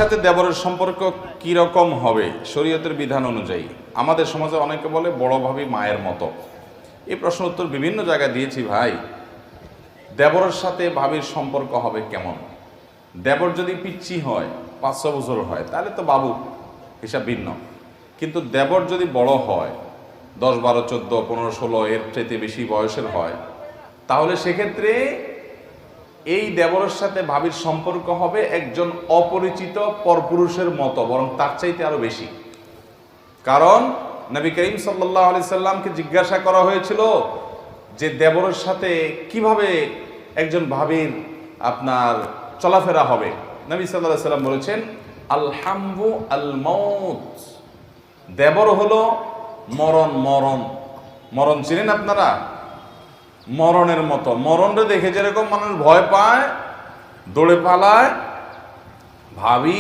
সাথে দেবরের সম্পর্ক কীরকম হবে শরীয়তের বিধান অনুযায়ী? আমাদের সমাজে অনেকে বলে বড় ভাবি মায়ের মতো। এই প্রশ্ন উত্তর বিভিন্ন জায়গায় দিয়েছি ভাই। দেবরের সাথে ভাবির সম্পর্ক হবে কেমন? দেবর যদি পিচ্ছি হয়, 5-6 বছর হয়, তাহলে তো বাবু হিসাব ভিন্ন। কিন্তু দেবর যদি বড় হয়, 10, 12, 14, 15, 16 এর চাইতে বেশি বয়সের হয়, তাহলে সেক্ষেত্রে এই দেবরের সাথে ভাবির সম্পর্ক হবে একজন অপরিচিত পরপুরুষের মতো, বরং তার চাইতে আরো বেশি। কারণ নবী করিম সাল্লাল্লাহু আলাইহি সাল্লামকে জিজ্ঞাসা করা হয়েছিল যে দেবরের সাথে কিভাবে একজন ভাবির আপনার চলাফেরা হবে। নবী সাল্লাল্লাহু আলাইহি সাল্লাম বলেছেন, আল হামবু আল মাউত, দেবর হলো মরণ। মরণ চিনেন আপনারা? মরণের মতো। মরণরে দেখে যেরকম মানুষ ভয় পায়, দৌড়ে পালায়, ভাবি